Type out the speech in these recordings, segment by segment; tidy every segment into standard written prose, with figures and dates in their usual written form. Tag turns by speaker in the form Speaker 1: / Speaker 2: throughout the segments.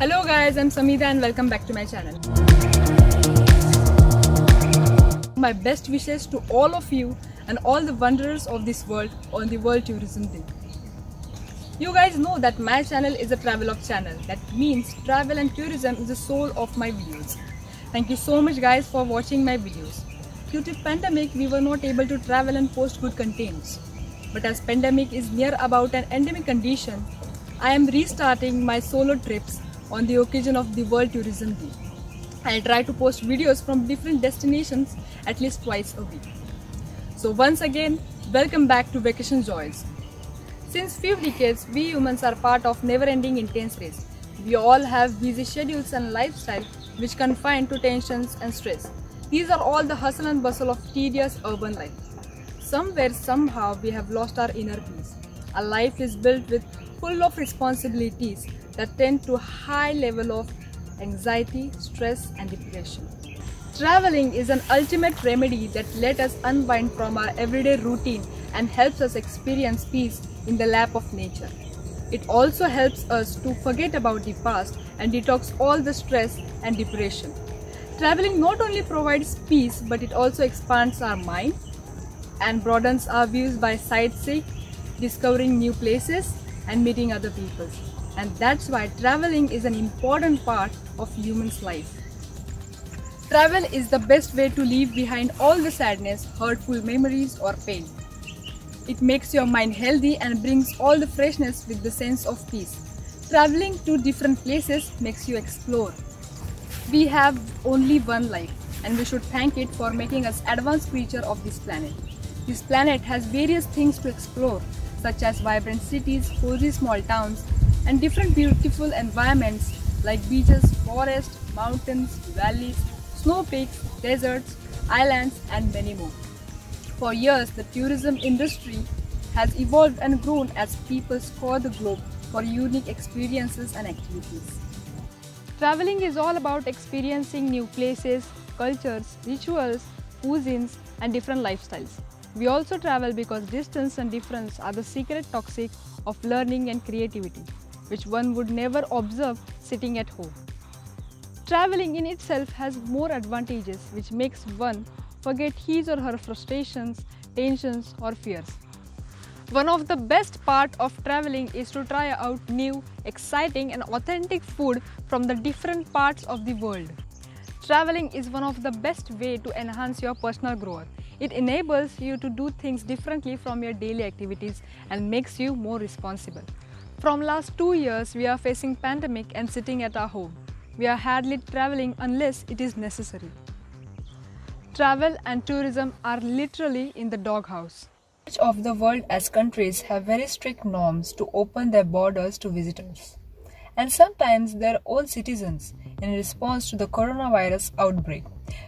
Speaker 1: Hello guys, I'm Samida and welcome back to my channel. My best wishes to all of you and all the wanderers of this world on the World Tourism Day. You guys know that my channel is a travel-vlog channel. That means travel and tourism is the soul of my videos. Thank you so much guys for watching my videos. Due to pandemic, we were not able to travel and post good contents. But as pandemic is near about an endemic condition, I am restarting my solo trips on the occasion of the World Tourism Day. I'll try to post videos from different destinations at least twice a week. So once again, welcome back to Vacation Joys. Since few decades, we humans are part of never-ending intense race. We all have busy schedules and lifestyle which confine to tensions and stress. These are all the hustle and bustle of tedious urban life. Somewhere, somehow, we have lost our inner peace. Our life is built with full of responsibilities that tend to a high level of anxiety, stress and depression. Traveling is an ultimate remedy that lets us unwind from our everyday routine and helps us experience peace in the lap of nature. It also helps us to forget about the past and detox all the stress and depression. Traveling not only provides peace but it also expands our mind and broadens our views by sightseeing, discovering new places and meeting other people. And that's why traveling is an important part of human's life. Travel is the best way to leave behind all the sadness, hurtful memories or pain. It makes your mind healthy and brings all the freshness with the sense of peace. Traveling to different places makes you explore. We have only one life and we should thank it for making us advanced creature of this planet. This planet has various things to explore, such as vibrant cities, cozy small towns, and different beautiful environments like beaches, forests, mountains, valleys, snow peaks, deserts, islands, and many more. For years, the tourism industry has evolved and grown as people scour the globe for unique experiences and activities. Traveling is all about experiencing new places, cultures, rituals, cuisines, and different lifestyles. We also travel because distance and difference are the secret toxic of learning and creativity, which one would never observe sitting at home. Traveling in itself has more advantages which makes one forget his or her frustrations, tensions or fears. One of the best part of traveling is to try out new, exciting and authentic food from the different parts of the world. Traveling is one of the best way to enhance your personal growth. It enables you to do things differently from your daily activities and makes you more responsible. From last 2 years, we are facing pandemic and sitting at our home. We are hardly traveling unless it is necessary. Travel and tourism are literally in the doghouse. Each of the world as countries have very strict norms to open their borders to visitors, and sometimes their own citizens in response to the coronavirus outbreak.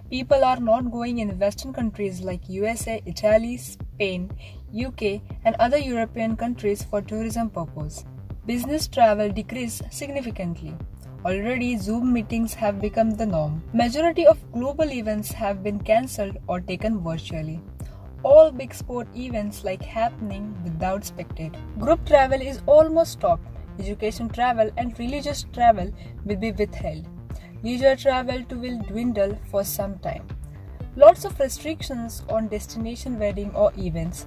Speaker 1: People are not going in Western countries like USA, Italy, Spain, UK and other European countries for tourism purpose. Business travel decreased significantly. Already Zoom meetings have become the norm. Majority of global events have been cancelled or taken virtually. All big sport events like happening without spectator. Group travel is almost stopped. Education travel and religious travel will be withheld. Leisure travel too will dwindle for some time. Lots of restrictions on destination wedding or events.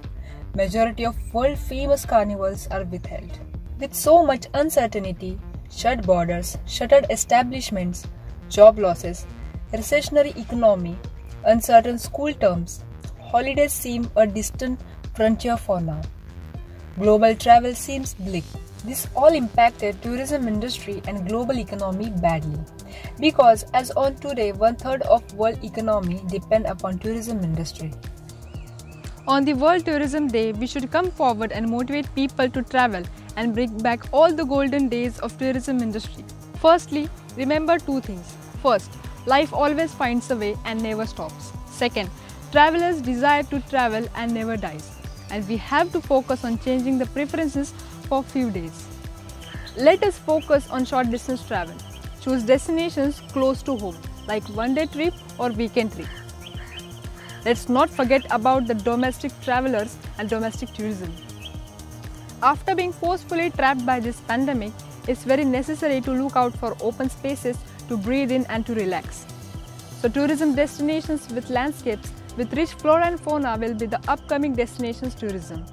Speaker 1: Majority of world famous carnivals are withheld. With so much uncertainty, shut borders, shuttered establishments, job losses, recessionary economy, uncertain school terms, holidays seem a distant frontier for now. Global travel seems bleak. This all impacted tourism industry and global economy badly. Because as on today, 1/3 of world economy depend upon tourism industry. On the World Tourism Day, we should come forward and motivate people to travel and bring back all the golden days of tourism industry. Firstly, remember two things. First, life always finds a way and never stops. Second, travelers desire to travel and never dies. And we have to focus on changing the preferences for few days. Let us focus on short distance travel. Choose destinations close to home, like one-day trip or weekend trip. Let's not forget about the domestic travelers and domestic tourism. After being forcefully trapped by this pandemic, it's very necessary to look out for open spaces to breathe in and to relax. So tourism destinations with landscapes with rich flora and fauna will be the upcoming destinations tourism.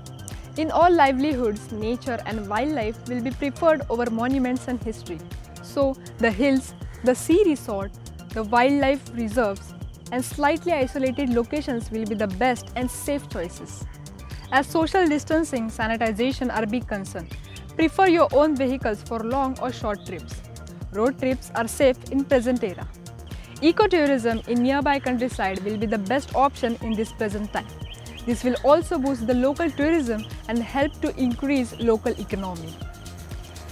Speaker 1: In all livelihoods, nature and wildlife will be preferred over monuments and history. So the hills, the sea resort, the wildlife reserves and slightly isolated locations will be the best and safe choices. As social distancing, sanitization are big concern, prefer your own vehicles for long or short trips. Road trips are safe in present era. Ecotourism in nearby countryside will be the best option in this present time. This will also boost the local tourism and help to increase local economy.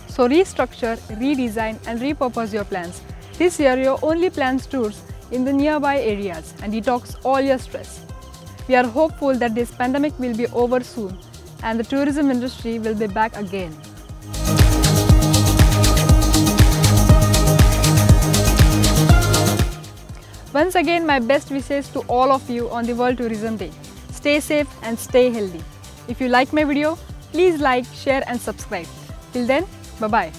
Speaker 1: So restructure, redesign and repurpose your plans. This year you only plan tours in the nearby areas and detox all your stress. We are hopeful that this pandemic will be over soon and the tourism industry will be back again. Once again, my best wishes to all of you on the World Tourism Day. Stay safe and stay healthy. If you like my video, please like, share and subscribe. Till then, bye-bye.